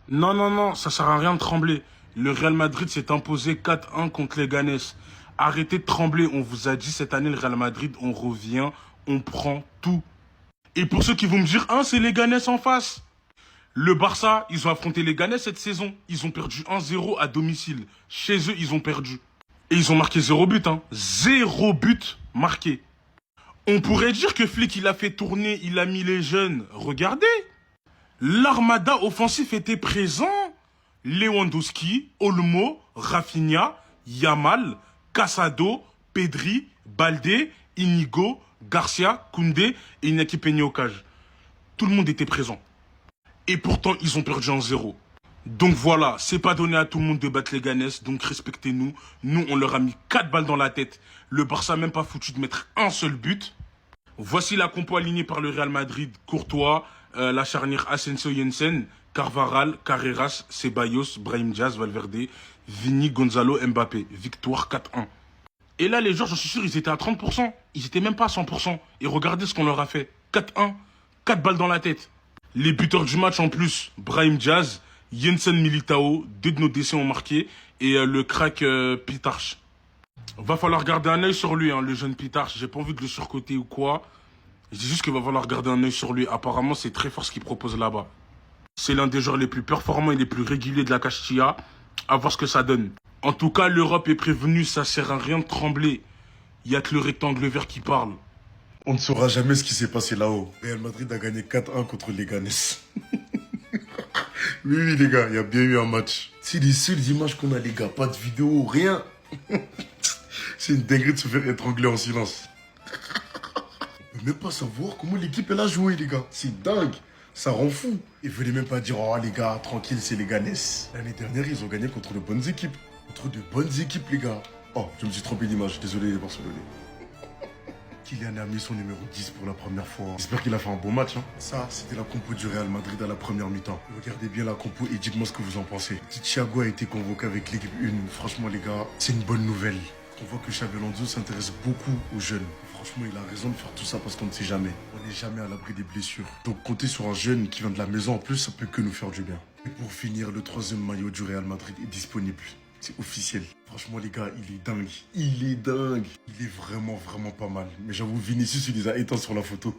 Non, non, non, ça sert à rien de trembler. Le Real Madrid s'est imposé 4-1 contre les Ganes. Arrêtez de trembler, on vous a dit cette année, le Real Madrid, on revient, on prend tout. Et pour ceux qui vont me dire, hein, c'est les Ganes en face. Le Barça, ils ont affronté les Ganes cette saison. Ils ont perdu 1-0 à domicile. Chez eux, ils ont perdu. Et ils ont marqué 0 but, hein. 0 but marqué. On pourrait dire que Flick, il a fait tourner, il a mis les jeunes. Regardez. L'armada offensif était présent. Lewandowski, Olmo, Rafinha, Yamal, Casado, Pedri, Balde, Inigo, Garcia, Koundé et Iñaki Peña au cage. Tout le monde était présent. Et pourtant, ils ont perdu 1-0. Donc voilà, c'est pas donné à tout le monde de battre les Ganes, donc respectez-nous. Nous, on leur a mis 4 balles dans la tête. Le Barça n'a même pas foutu de mettre un seul but. Voici la compo alignée par le Real Madrid. Courtois, la charnière Asensio-Jensen, Carvaral, Carreras, Ceballos, Brahim Diaz, Valverde, Vini, Gonzalo, Mbappé. Victoire 4-1. Et là, les joueurs, j'en suis sûr, ils étaient à 30%. Ils étaient même pas à 100%. Et regardez ce qu'on leur a fait. 4-1, 4 balles dans la tête. Les buteurs du match en plus, Brahim Diaz, Jensen Militao, 2 de nos décès ont marqué, et le crack Pitarch. Va falloir garder un œil sur lui, hein, le jeune Pitarch. J'ai pas envie de le surcoter ou quoi. Je dis juste qu'il va falloir garder un œil sur lui. Apparemment, c'est très fort ce qu'il propose là-bas. C'est l'un des joueurs les plus performants et les plus réguliers de la Castilla. À voir ce que ça donne. En tout cas, l'Europe est prévenue, ça sert à rien de trembler. Il y a que le rectangle vert qui parle. On ne saura jamais ce qui s'est passé là-haut. Real Madrid a gagné 4-1 contre les Ganes. Oui, les gars, il y a bien eu un match. C'est les seules images qu'on a, les gars. Pas de vidéo, rien. C'est une dinguerie de se faire étrangler en silence. On peut même pas savoir comment l'équipe elle a joué, les gars. C'est dingue. Ça rend fou. Et venez même pas dire, oh les gars, tranquille, c'est les Ganes. L'année dernière, ils ont gagné contre de bonnes équipes. Contre de bonnes équipes, les gars. Oh, je me suis trompé d'image. Désolé, les Barcelonais. Kylian a mis son numéro 10 pour la première fois. J'espère qu'il a fait un bon match. Hein. Ça, c'était la compo du Real Madrid à la première mi-temps. Regardez bien la compo et dites-moi ce que vous en pensez. Petit Thiago a été convoqué avec l'équipe 1. Franchement, les gars, c'est une bonne nouvelle. On voit que Xabi Alonso s'intéresse beaucoup aux jeunes. Franchement, il a raison de faire tout ça parce qu'on ne sait jamais. On n'est jamais à l'abri des blessures. Donc, compter sur un jeune qui vient de la maison en plus, ça peut que nous faire du bien. Et pour finir, le 3e maillot du Real Madrid est disponible. C'est officiel. Franchement, les gars, il est dingue. Il est dingue. Il est vraiment, vraiment pas mal. Mais j'avoue, Vinicius, il les a éteints sur la photo.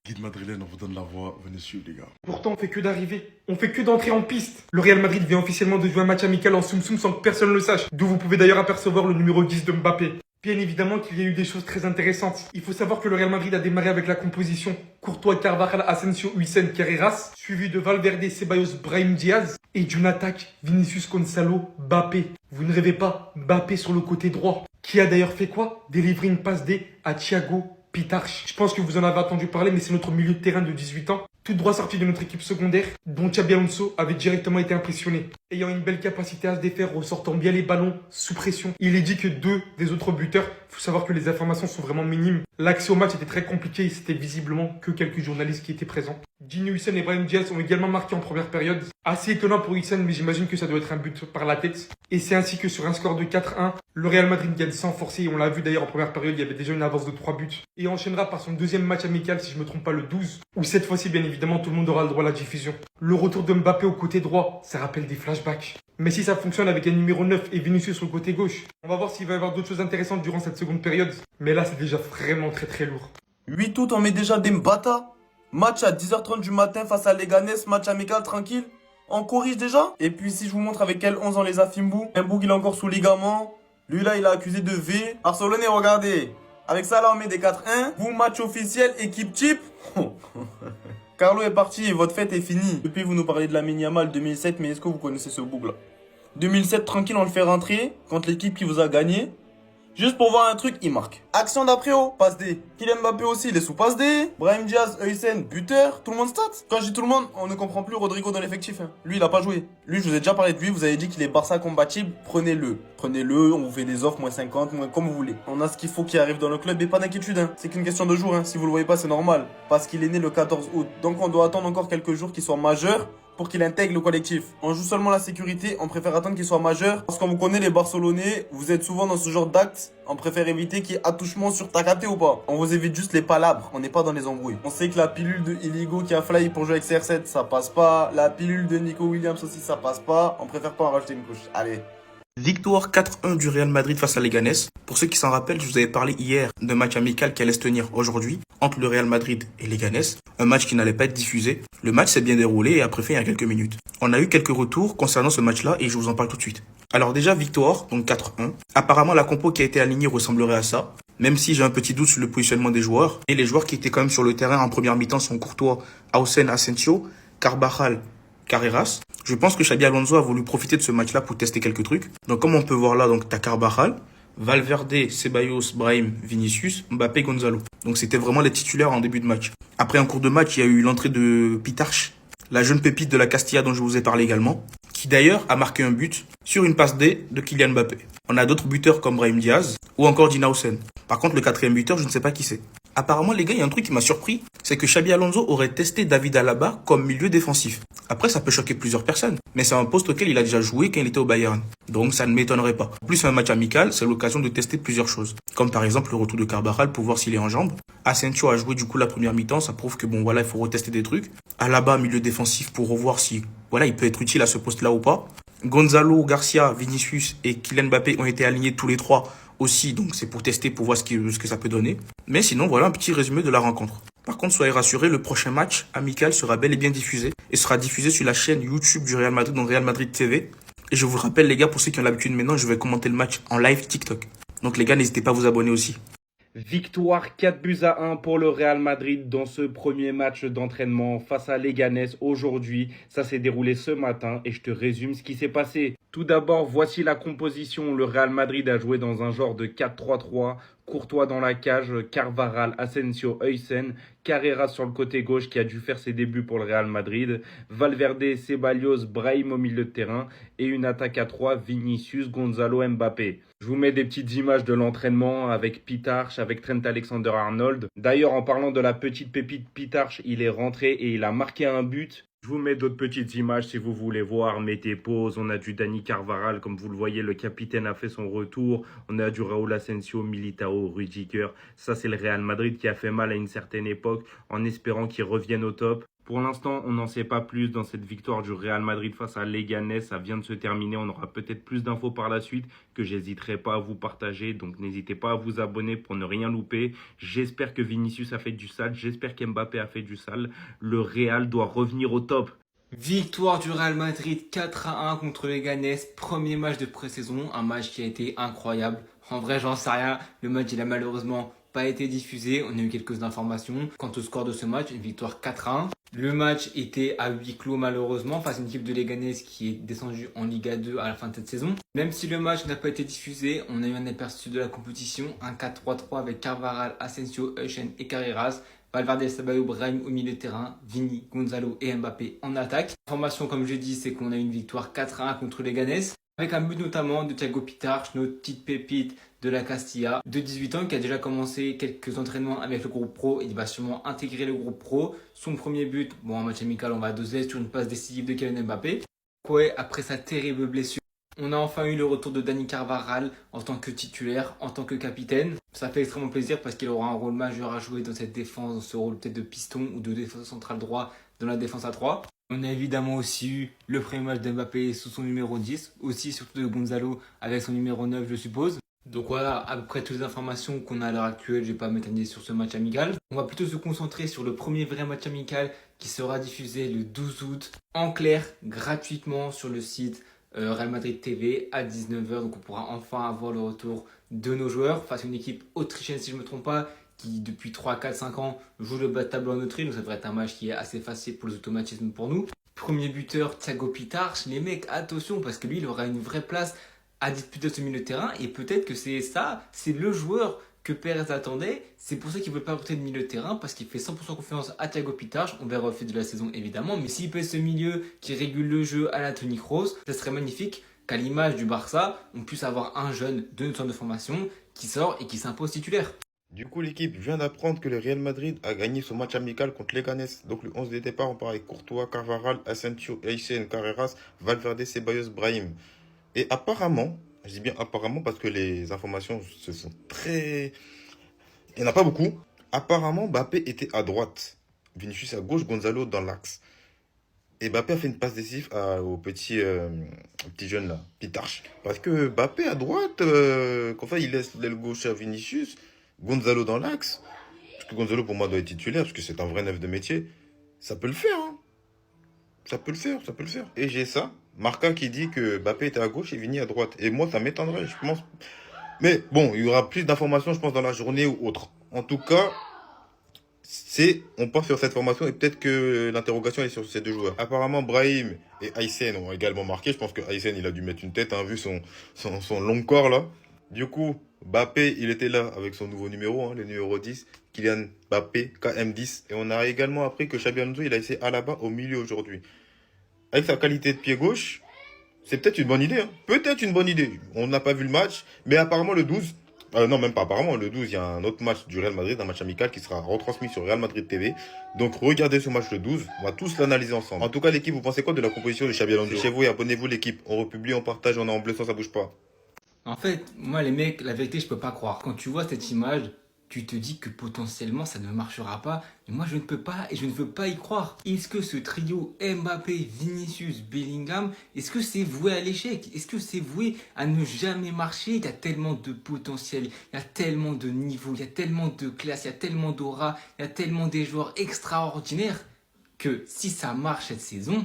Guide madrilène, on vous donne la voix. Venez suivre, les gars. Pourtant, on fait que d'arriver. On fait que d'entrer en piste. Le Real Madrid vient officiellement de jouer un match amical en Soum Soum sans que personne ne le sache. D'où vous pouvez d'ailleurs apercevoir le numéro 10 de Mbappé. Bien évidemment qu'il y a eu des choses très intéressantes. Il faut savoir que le Real Madrid a démarré avec la composition Courtois, Carvajal, Asensio, Huijsen, Carreras, suivi de Valverde, Ceballos, Brahim Diaz et d'une attaque Vinicius, Gonzalo, Mbappé. Vous ne rêvez pas, Mbappé sur le côté droit, qui a d'ailleurs fait quoi? Délivrer une passe D à Thiago Pitarch. Je pense que vous en avez entendu parler, mais c'est notre milieu de terrain de 18 ans, tout droit sorti de notre équipe secondaire, dont Xabi Alonso avait directement été impressionné. Ayant une belle capacité à se défaire, ressortant bien les ballons sous pression. Il est dit que 2 des autres buteurs, faut savoir que les informations sont vraiment minimes. L'accès au match était très compliqué et c'était visiblement que quelques journalistes qui étaient présents. Gini Huijsen et Brahim Diaz ont également marqué en première période. Assez étonnant pour Huijsen, mais j'imagine que ça doit être un but par la tête. Et c'est ainsi que sur un score de 4-1, le Real Madrid gagne sans forcer. Et on l'a vu d'ailleurs en première période, il y avait déjà une avance de 3 buts. Et enchaînera par son 2e match amical, si je me trompe pas, le 12. Où cette fois-ci, bien évidemment, tout le monde aura le droit à la diffusion. Le retour de Mbappé au côté droit, ça rappelle des flashbacks. Mais si ça fonctionne avec un numéro 9 et Vinicius sur le côté gauche, on va voir s'il va y avoir d'autres choses intéressantes durant cette seconde période. Mais là, c'est déjà vraiment très très lourd. 8 août, on met déjà des Mbata. Match à 10h30 du matin face à Leganés, match amical tranquille. On corrige déjà. Et puis si je vous montre avec quel 11 on les a Fimbu. Mbouk il est encore sous ligament. Lui là il a accusé de V. Barcelonais regardez. Avec ça là on met des 4-1. Vous match officiel, équipe type. Carlo est parti et votre fête est finie. Depuis vous nous parlez de la Yamal 2007, mais est-ce que vous connaissez ce bouc là? 2007 tranquille on le fait rentrer contre l'équipe qui vous a gagné. Juste pour voir un truc, il marque. Action d'après haut, passe D. Kylian Mbappé aussi, il est sous passe D. Brahim Diaz, Huijsen, buteur, tout le monde stat. Quand je dis tout le monde, on ne comprend plus Rodrigo dans l'effectif. Hein. Lui, il a pas joué. Lui, je vous ai déjà parlé de lui, vous avez dit qu'il est Barça compatible, prenez-le. Prenez-le, on vous fait des offres, moins 50, moins comme vous voulez. On a ce qu'il faut qui arrive dans le club et pas d'inquiétude. Hein. C'est qu'une question de jours, hein. Si vous le voyez pas, c'est normal. Parce qu'il est né le 14 août. Donc on doit attendre encore quelques jours qu'il soit majeur pour qu'il intègre le collectif. On joue seulement la sécurité, on préfère attendre qu'il soit majeur. Parce qu'on vous connaît les Barcelonais, vous êtes souvent dans ce genre d'actes. On préfère éviter qu'il y ait attouchement sur ta capté ou pas. On vous évite juste les palabres, on n'est pas dans les embrouilles. On sait que la pilule de Iligo qui a fly pour jouer avec CR7, ça passe pas. La pilule de Nico Williams aussi, ça passe pas. On préfère pas en rajouter une couche. Allez. Victoire 4-1 du Real Madrid face à Leganés. Pour ceux qui s'en rappellent, je vous avais parlé hier d'un match amical qui allait se tenir aujourd'hui entre le Real Madrid et Leganés. Un match qui n'allait pas être diffusé. Le match s'est bien déroulé et après fait il y a quelques minutes. On a eu quelques retours concernant ce match-là et je vous en parle tout de suite. Alors déjà, victoire, donc 4-1. Apparemment, la compo qui a été alignée ressemblerait à ça. Même si j'ai un petit doute sur le positionnement des joueurs. Et les joueurs qui étaient quand même sur le terrain en première mi-temps sont Courtois, Hausen, Asensio, Carvajal, Carreras. Je pense que Xabi Alonso a voulu profiter de ce match-là pour tester quelques trucs. Donc comme on peut voir là, donc t'as Carvajal, Valverde, Ceballos, Brahim, Vinicius, Mbappé, Gonzalo. Donc c'était vraiment les titulaires en début de match. Après en cours de match, il y a eu l'entrée de Pitarch, la jeune pépite de la Castilla dont je vous ai parlé également, qui d'ailleurs a marqué un but sur une passe D de Kylian Mbappé. On a d'autres buteurs comme Brahim Diaz ou encore Dina Hausen. Par contre, le quatrième buteur, je ne sais pas qui c'est. Apparemment, les gars, il y a un truc qui m'a surpris, c'est que Xabi Alonso aurait testé David Alaba comme milieu défensif. Après, ça peut choquer plusieurs personnes, mais c'est un poste auquel il a déjà joué quand il était au Bayern. Donc ça ne m'étonnerait pas. En plus, un match amical, c'est l'occasion de tester plusieurs choses. Comme par exemple le retour de Carvajal pour voir s'il est en jambes. Asensio a joué du coup la première mi-temps, ça prouve que bon voilà, il faut retester des trucs. Alaba, milieu défensif pour revoir si voilà, il peut être utile à ce poste-là ou pas. Gonzalo, Garcia, Vinicius et Kylian Mbappé ont été alignés tous les trois aussi, donc c'est pour tester, pour voir ce que ça peut donner. Mais sinon, voilà un petit résumé de la rencontre. Par contre, soyez rassurés, le prochain match amical sera bel et bien diffusé et sera diffusé sur la chaîne YouTube du Real Madrid, donc Real Madrid TV. Et je vous rappelle les gars, pour ceux qui ont l'habitude maintenant, je vais commenter le match en live TikTok. Donc les gars, n'hésitez pas à vous abonner aussi. Victoire 4-1 pour le Real Madrid dans ce premier match d'entraînement face à Leganés aujourd'hui. Ça s'est déroulé ce matin et je te résume ce qui s'est passé. Tout d'abord, voici la composition. Le Real Madrid a joué dans un genre de 4-3-3. Courtois dans la cage, Carvajal, Asensio, Heusen, Carreras sur le côté gauche qui a dû faire ses débuts pour le Real Madrid, Valverde, Ceballos, Brahim au milieu de terrain et une attaque à 3, Vinicius, Gonzalo, Mbappé. Je vous mets des petites images de l'entraînement avec Pitarch, avec Trent Alexander-Arnold. D'ailleurs, en parlant de la petite pépite Pitarch, il est rentré et il a marqué un but. Je vous mets d'autres petites images si vous voulez voir. Mettez pause. On a du Dani Carvajal, comme vous le voyez, le capitaine a fait son retour. On a du Raúl Asensio, Militao, Rudiger. Ça, c'est le Real Madrid qui a fait mal à une certaine époque en espérant qu'il revienne au top. Pour l'instant, on n'en sait pas plus dans cette victoire du Real Madrid face à Leganés. Ça vient de se terminer. On aura peut-être plus d'infos par la suite que j'hésiterai pas à vous partager. Donc, n'hésitez pas à vous abonner pour ne rien louper. J'espère que Vinicius a fait du sale. J'espère qu'Mbappé a fait du sale. Le Real doit revenir au top. Victoire du Real Madrid 4-1 contre Leganés. Premier match de pré-saison. Un match qui a été incroyable. En vrai, j'en sais rien. Le match, il a malheureusement pas été diffusé. On a eu quelques informations. Quant au score de ce match, une victoire 4-1. Le match était à huis clos malheureusement face à une équipe de Leganés qui est descendue en Liga 2 à la fin de cette saison. Même si le match n'a pas été diffusé, on a eu un aperçu de la compétition, un 4-3-3 avec Carvajal, Asensio, Heusen et Carreras, Valverde, Ceballos, Brahim au milieu de terrain, Vini, Gonzalo et Mbappé en attaque. L'information comme je dis, c'est qu'on a eu une victoire 4-1 contre Leganés, avec un but notamment de Thiago Pitarch, notre petite pépite de la Castilla, de 18 ans, qui a déjà commencé quelques entraînements avec le groupe pro. Il va sûrement intégrer le groupe pro. Son premier but, bon, en match amical, on va doser sur une passe décisive de Kylian Mbappé. Ouais, après sa terrible blessure, on a enfin eu le retour de Dani Carvajal en tant que titulaire, en tant que capitaine. Ça fait extrêmement plaisir parce qu'il aura un rôle majeur à jouer dans cette défense, dans ce rôle peut-être de piston ou de défenseur central droit dans la défense à 3. On a évidemment aussi eu le premier match d'Mbappé sous son numéro 10, aussi surtout de Gonzalo avec son numéro 9 je suppose. Donc voilà, à peu près toutes les informations qu'on a à l'heure actuelle, je ne vais pas m'étendre sur ce match amical. On va plutôt se concentrer sur le premier vrai match amical qui sera diffusé le 12 août en clair, gratuitement sur le site Real Madrid TV à 19h. Donc on pourra enfin avoir le retour de nos joueurs face à une équipe autrichienne si je ne me trompe pas, qui depuis 3, 4, 5 ans joue le bas de tableau en Autriche. Donc ça devrait être un match qui est assez facile pour les automatismes pour nous. Premier buteur, Thiago Pitarch. Les mecs, attention parce que lui, il aura une vraie place à disputer ce milieu de terrain et peut-être que c'est ça, c'est le joueur que Pérez attendait. C'est pour ça qu'il ne veut pas recruter de milieu de terrain parce qu'il fait 100% confiance à Thiago Pitarch. On verra au fil de la saison évidemment, mais s'il peut être ce milieu qui régule le jeu à la Toni Kroos, ça serait magnifique qu'à l'image du Barça, on puisse avoir un jeune de notre centre de formation qui sort et qui s'impose titulaire. Du coup, l'équipe vient d'apprendre que le Real Madrid a gagné son match amical contre Leganés. Donc, le 11 de départ, on part avec Courtois, Carvajal, Asensio, Essien, Carreras, Valverde, Ceballos, Brahim. Et apparemment, je dis bien apparemment parce que les informations se sont très... Il n'y en a pas beaucoup. Apparemment, Mbappé était à droite, Vinicius à gauche, Gonzalo dans l'axe. Et Mbappé a fait une passe décisive au petit jeune là, Pitarch. Parce que Mbappé à droite, qu'en fait il laisse l'aile gauche à Vinicius, Gonzalo dans l'axe. Parce que Gonzalo pour moi doit être titulaire, parce que c'est un vrai neuf de métier. Ça peut le faire, hein. Ça peut le faire, ça peut le faire. Et j'ai ça, Marca qui dit que Mbappé était à gauche et Vini à droite. Et moi ça m'étonnerait, je pense. Mais bon, il y aura plus d'informations, je pense, dans la journée ou autre. En tout cas, on part sur cette formation et peut-être que l'interrogation est sur ces deux joueurs. Apparemment, Brahim et Aysen ont également marqué. Je pense que Aysen, il a dû mettre une tête, hein, vu son long corps là. Du coup, Mbappé, il était là avec son nouveau numéro, hein, le numéro 10, Kylian Mbappé, KM10. Et on a également appris que Xabi Alonso, il a essayé Alaba au milieu aujourd'hui. Avec sa qualité de pied gauche, c'est peut-être une bonne idée. Hein. Peut-être une bonne idée. On n'a pas vu le match, mais apparemment le 12... non, même pas apparemment. Le 12, il y a un autre match du Real Madrid, un match amical qui sera retransmis sur Real Madrid TV. Donc, regardez ce match le 12. On va tous l'analyser ensemble. En tout cas, l'équipe, vous pensez quoi de la composition de Xabi Alonso? Chez vous et abonnez-vous l'équipe. On republie, on partage, on est en bleu sans ça bouge pas. En fait, moi les mecs, la vérité, je peux pas croire. Quand tu vois cette image, tu te dis que potentiellement ça ne marchera pas. Mais moi je ne peux pas et je ne veux pas y croire. Est-ce que ce trio Mbappé, Vinicius, Bellingham, est-ce que c'est voué à l'échec? Est-ce que c'est voué à ne jamais marcher? Il y a tellement de potentiel, il y a tellement de niveau, il y a tellement de classe, il y a tellement d'aura, il y a tellement des joueurs extraordinaires que si ça marche cette saison,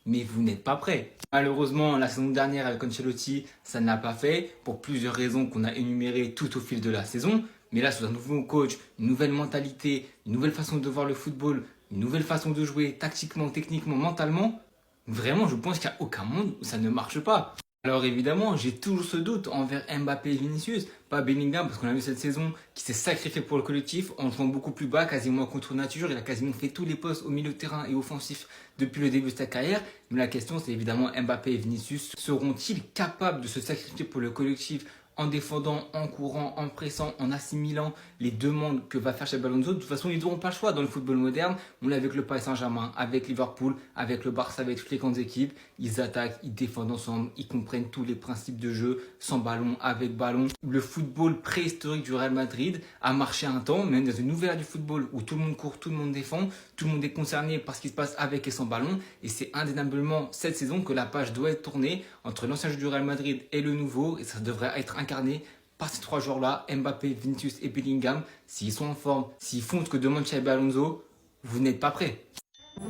mais vous n'êtes pas prêts. Malheureusement, la saison dernière avec Ancelotti, ça ne l'a pas fait pour plusieurs raisons qu'on a énumérées tout au fil de la saison. Mais là, sous un nouveau coach, une nouvelle mentalité, une nouvelle façon de voir le football, une nouvelle façon de jouer tactiquement, techniquement, mentalement, vraiment, je pense qu'il n'y a aucun monde où ça ne marche pas. Alors évidemment, j'ai toujours ce doute envers Mbappé et Vinicius, pas Bellingham, parce qu'on a vu cette saison qui s'est sacrifié pour le collectif en jouant beaucoup plus bas, quasiment contre nature. Il a quasiment fait tous les postes au milieu de terrain et offensif depuis le début de sa carrière. Mais la question, c'est évidemment Mbappé et Vinicius. Seront-ils capables de se sacrifier pour le collectif en défendant, en courant, en pressant, en assimilant les demandes que va faire Xabi Alonso? De toute façon, ils n'auront pas le choix dans le football moderne. On l'a avec le Paris Saint-Germain, avec Liverpool, avec le Barça, avec toutes les grandes équipes. Ils attaquent, ils défendent ensemble, ils comprennent tous les principes de jeu, sans ballon, avec ballon. Le football préhistorique du Real Madrid a marché un temps, même dans une nouvelle ère du football où tout le monde court, tout le monde défend, tout le monde est concerné par ce qui se passe avec et sans ballon. Et c'est indéniablement cette saison que la page doit être tournée entre l'ancien jeu du Real Madrid et le nouveau. Et ça devrait être incarné par ces trois joueurs-là, Mbappé, Vinicius et Bellingham. S'ils sont en forme, s'ils font ce que demande Xabi Alonso, vous n'êtes pas prêts.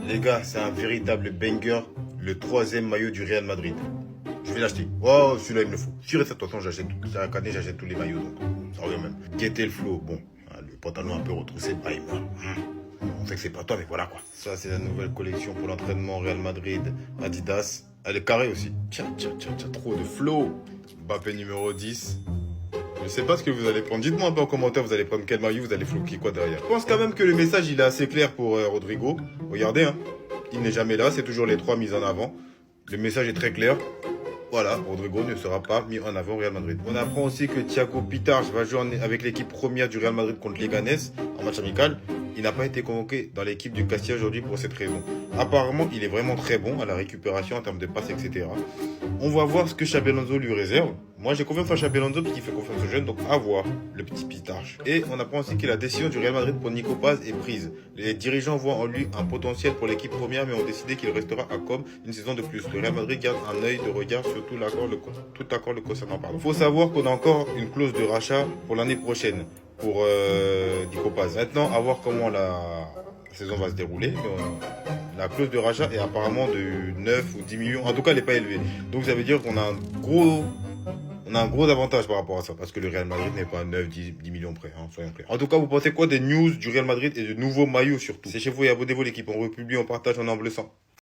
Les gars, c'est un véritable banger, le 3e maillot du Real Madrid. Je vais l'acheter. Oh, celui-là, il me le faut. Sur et certain, j'achète tout. Chaque année, j'achète tous les maillots, donc ça revient même. Guettez le flow. Bon, le pantalon un peu retroussé, Brahim. On sait que c'est pas toi, mais voilà quoi. Ça, c'est la nouvelle collection pour l'entraînement Real Madrid, Adidas. Elle est carrée aussi. Tiens, trop de flow. Mbappé numéro 10. Je sais pas ce que vous allez prendre. Dites-moi un peu en commentaire, vous allez prendre quel maillot, vous allez floquer quoi derrière. Je pense quand même que le message, il est assez clair pour Rodrigo. Regardez, hein. Il n'est jamais là, c'est toujours les 3 mis en avant. Le message est très clair. Voilà, Rodrigo ne sera pas mis en avant au Real Madrid. On apprend aussi que Thiago Pitarch va jouer avec l'équipe première du Real Madrid contre Leganés en match amical. Il n'a pas été convoqué dans l'équipe du Castilla aujourd'hui pour cette raison. Apparemment, il est vraiment très bon à la récupération en termes de passes, etc. On va voir ce que Xabi Alonso lui réserve. Moi, j'ai confiance en Xabi Alonso parce qu'il fait confiance aux jeunes, donc à voir le petit Pitarch. Et on apprend aussi que la décision du Real Madrid pour Nico Paz est prise. Les dirigeants voient en lui un potentiel pour l'équipe première, mais ont décidé qu'il restera à Com une saison de plus. Le Real Madrid garde un œil de regard sur tout accord le concernant. Il faut savoir qu'on a encore une clause de rachat pour l'année prochaine pour Nico Paz. Maintenant, à voir comment la saison va se dérouler. La clause de rachat est apparemment de 9 ou 10 millions. En tout cas, elle n'est pas élevée. Donc, ça veut dire qu'on a un gros avantage par rapport à ça. Parce que le Real Madrid n'est pas à 9, 10 millions près. Hein, soyons clairs. En tout cas, vous pensez quoi des news du Real Madrid et de nouveaux maillots surtout? C'est chez vous et abonnez-vous l'équipe. On republie, on partage, on est en bleu sang.